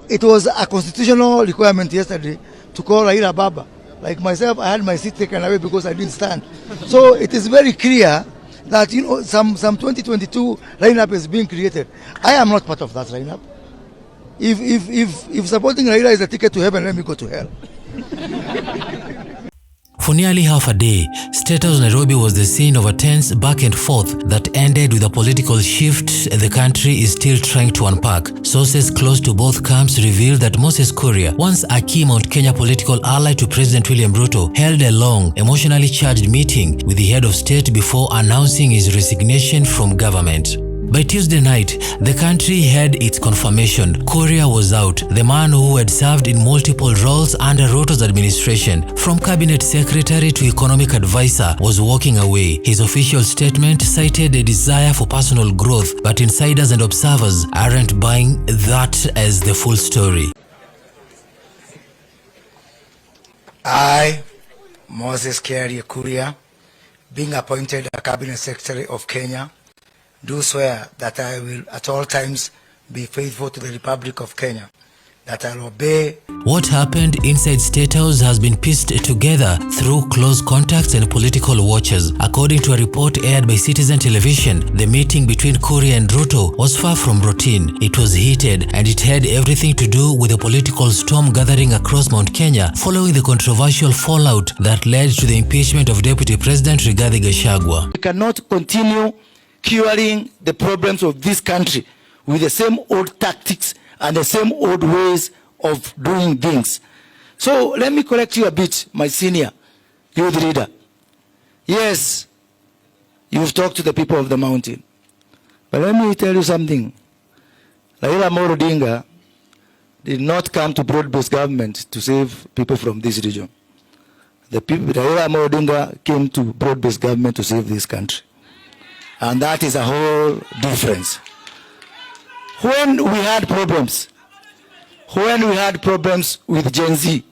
It was a constitutional requirement yesterday to call Raila Baba. Like myself, I had my seat taken away because I didn't stand. So it is very clear that some 2022 lineup is being created. I am not part of that lineup. If supporting Raila is a ticket to heaven, let me go to hell. For nearly half a day, Statehouse Nairobi was the scene of a tense back and forth that ended with a political shift the country is still trying to unpack. Sources close to both camps revealed that Moses Kuria, once a key Mount Kenya political ally to President William Ruto, held a long, emotionally charged meeting with the head of state before announcing his resignation from government. By Tuesday night, the country had its confirmation. Kuria was out. The man who had served in multiple roles under Ruto's administration, from cabinet secretary to economic advisor, was walking away. His official statement cited a desire for personal growth, but insiders and observers aren't buying that as the full story. I, Moses Kuria, being appointed a cabinet secretary of Kenya, do swear that I will at all times be faithful to the Republic of Kenya, that I will obey. What happened inside Statehouse has been pieced together through close contacts and political watchers. According to a report aired by Citizen Television, the meeting between Kuria and Ruto was far from routine. It was heated, and it had everything to do with a political storm gathering across Mount Kenya following the controversial fallout that led to the impeachment of Deputy President Rigathi Gachagua. We cannot continue curing the problems of this country with the same old tactics and the same old ways of doing things. So let me correct you a bit, my senior youth leader. Yes, you've talked to the people of the mountain. But let me tell you something. Raila Amolo Odinga did not come to broad-based government to save people from this region. Raila Amolo Odinga came to broad-based government to save this country. And that is a whole difference. When we had problems with Gen Z,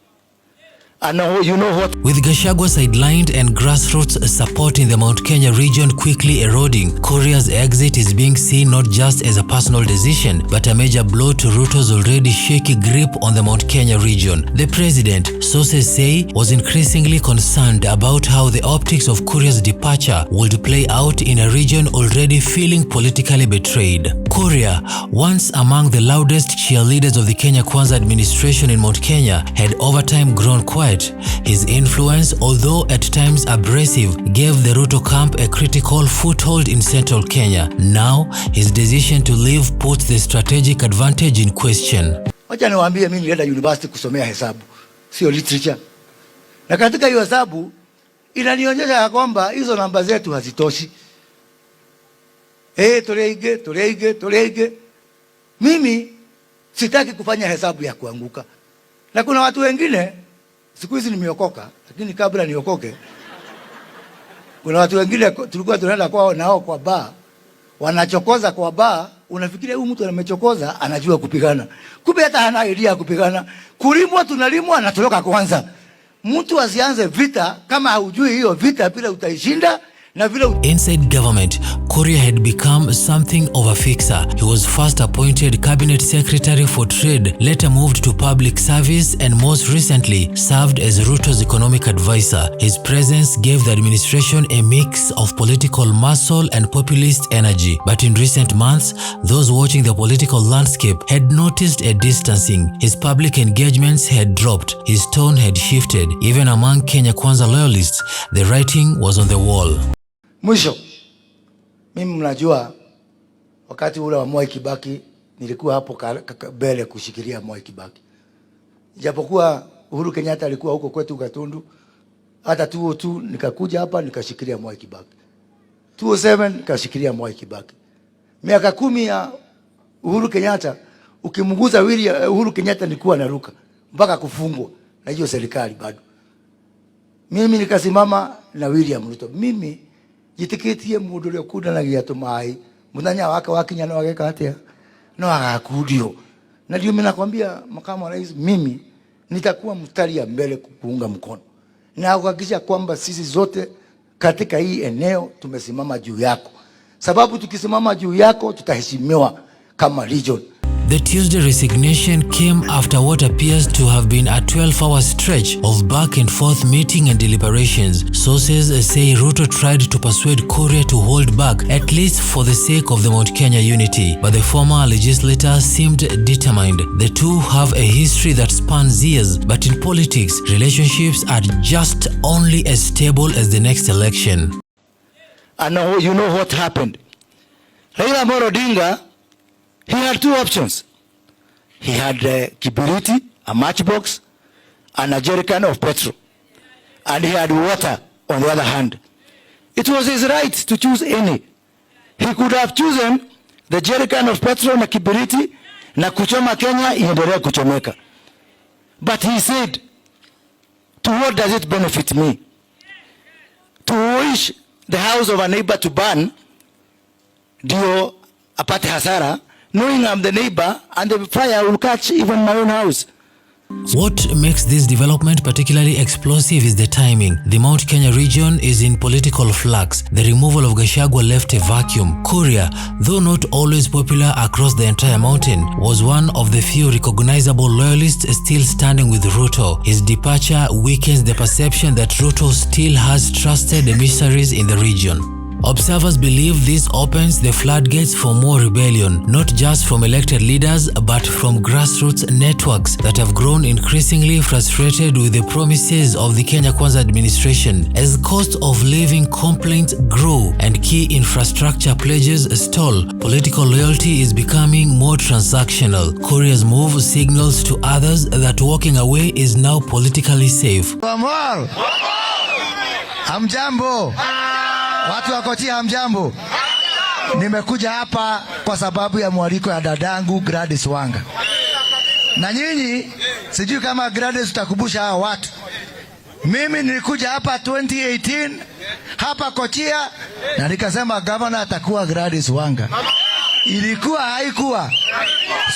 and you know what? With Gachagua sidelined and grassroots support in the Mount Kenya region quickly eroding, Kuria's exit is being seen not just as a personal decision, but a major blow to Ruto's already shaky grip on the Mount Kenya region. The president, sources say, was increasingly concerned about how the optics of Kuria's departure would play out in a region already feeling politically betrayed. Kuria, once among the loudest cheerleaders of the Kenya Kwanza administration in Mount Kenya, had over time grown quiet. His influence, although at times abrasive, gave the Ruto camp a critical foothold in central Kenya. Now, his decision to leave puts the strategic advantage in question. Wacha niwaambie, mimi nilienda university kusomea hesabu, sio literature. Na katika hiyo hesabu inanionyesha kwamba hizo namba zetu hazitoshi. Toleige. Mimi sitaki kufanya hesabu ya kuanguka. Na kuna watu wengine, siku hizi nimeokoka, lakini kabla niokoke, kuna watu wengine tulikuwa tunaenda kwao nao kwa bar, wanachokoza kwa bar, unafikiria huyu mtu amechokoza anajua kupigana. Kumbe hata hana idea kupigana. Kulimwa tunalimwa, anatoroka kwanza. Mtu asianze vita kama haujui hiyo vita bila utaishinda. Inside government, Kuria had become something of a fixer. He was first appointed cabinet secretary for trade, later moved to public service, and most recently served as Ruto's economic advisor. His presence gave the administration a mix of political muscle and populist energy. But in recent months, those watching the political landscape had noticed a distancing. His public engagements had dropped. His tone had shifted. Even among Kenya Kwanza loyalists, the writing was on the wall. Mwisho, mimi mnajua wakati ule wa Mwai Kibaki nilikuwa hapo mbele kushikilia Mwai Kibaki. Japokuwa Uhuru Kenyatta alikuwa huko kwetu Gatundu, hata 2002 nikakuja hapa nikashikilia Mwai Kibaki. 2007 nikashikilia Mwai Kibaki. Miaka 10 ya Uhuru Kenyatta, ukimguza Uhuru Kenyatta nilikuwa naruka mpaka kufungwa na hiyo serikali bado. Mimi nikasimama na William Ruto. Mimi jitikitie mundu ule kuda na giatu mai muthanya wake wakinya no ageka atia no agakudio. Na ndio mimi nakwambia makamu wa rais, mimi nitakuwa mstari ya mbele kuunga mkono na kuhakikisha kwamba sisi zote katika hii eneo tumesimama juu yako, sababu tukisimama juu yako tutaheshimiwa kama region. The Tuesday resignation came after what appears to have been a 12-hour stretch of back and forth meeting and deliberations. Sources say Ruto tried to persuade Kuria to hold back, at least for the sake of the Mount Kenya unity, but the former legislator seemed determined. The two have a history that spans years, but in politics, relationships are just only as stable as the next election. And you know what happened? Raila Amolo Odinga, he had two options. He had kibiriti, a matchbox, and a jerrycan of petrol. And he had water on the other hand. It was his right to choose any. He could have chosen the jerrycan of petrol na kibiriti na kuchoma Kenya iendelee kuchomeka. But he said, to what does it benefit me? To wish the house of a neighbor to burn, ndio apate hasara, knowing I'm the neighbor and the fire will catch even my own house. What makes this development particularly explosive is the timing. The Mount Kenya region is in political flux. The removal of Gachagua left a vacuum. Kuria, though not always popular across the entire mountain, was one of the few recognizable loyalists still standing with Ruto. His departure weakens the perception that Ruto still has trusted emissaries in the region. Observers believe this opens the floodgates for more rebellion, not just from elected leaders but from grassroots networks that have grown increasingly frustrated with the promises of the Kenya Kwanza administration. As cost of living complaints grow and key infrastructure pledges stall, political loyalty is becoming more transactional. Kuria's move signals to others that walking away is now politically safe. Hamjambo. Watu wa Kochia hamjambo. Nimekuja hapa kwa sababu ya mwaliko ya dadangu Gladys Wanga. Na nyinyi sijui kama Gladys utakumbusha hao watu. Mimi nilikuja hapa 2018 hapa Kochia na nikasema governor atakuwa Gladys Wanga. Ilikuwa haikuwa.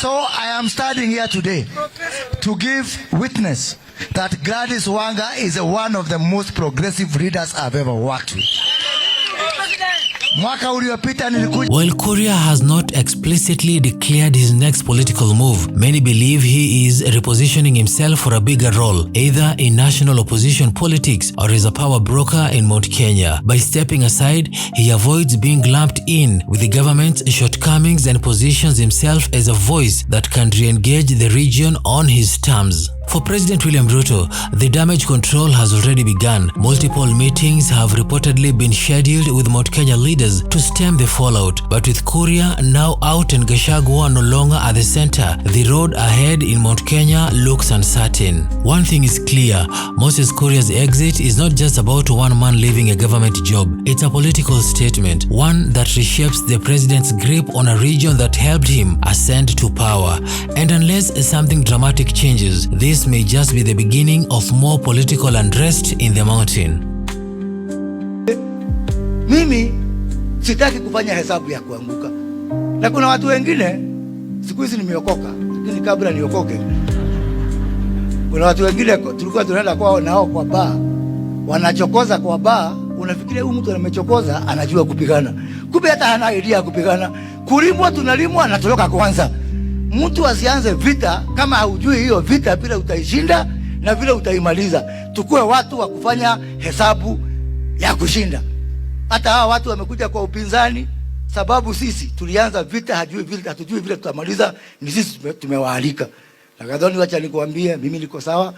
So I am standing here today to give witness that Gladys Wanga is one of the most progressive leaders I've ever worked with. While Kuria has not explicitly declared his next political move, many believe he is repositioning himself for a bigger role, either in national opposition politics or as a power broker in Mount Kenya. By stepping aside, he avoids being lumped in with the government's shortcomings and positions himself as a voice that can re-engage the region on his terms. For President William Ruto, the damage control has already begun. Multiple meetings have reportedly been scheduled with Mount Kenya leaders to stem the fallout. But with Kuria now out and Gachagua no longer at the center, the road ahead in Mount Kenya looks uncertain. One thing is clear, Moses Kuria's exit is not just about one man leaving a government job. It's a political statement, one that reshapes the president's grip on a region that helped him ascend to power. And unless something dramatic changes, this may just be the beginning of more political unrest in the mountain. Mimi sitaki kufanya hesabu ya kuanguka. Na kuna watu wengine siku hizi nimeokoka, lakini kabla niokoke kuna watu wengine tulikuwa tunaenda kwao nao kwa baa. Wanachokoza kwa baa, unafikiria huyu mtu amechokoza anajua kupigana. Kumbe hata hana idea kupigana. Kulimwa tunalimwa anatoroka kwanza. Mtu asianze vita kama haujui hiyo vita bila utaishinda na vile utaimaliza. Tukue watu wa kufanya hesabu ya kushinda. Hata hawa watu wamekuja kwa upinzani sababu sisi tulianza vita, hatujui vile tutamaliza, ni sisi tumewaalika. Na kadhoni wacha nikuambie, mimi niko sawa.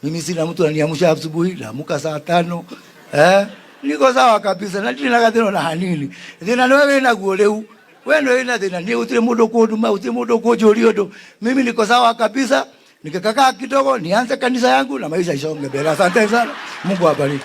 Mimi sina mtu ananiamsha asubuhi, naamka saa 5. Niko sawa kabisa. Na tena kadhoni na hanini. Thina wewe na guoleu. Wewe ina thina ni utire mundu kuduma, utire mundu kujoriodo. Mimi niko sawa kabisa. Nikikakaa kidogo nianze kanisa yangu na maisha isonge mbele. Asante sana. Mungu awabariki.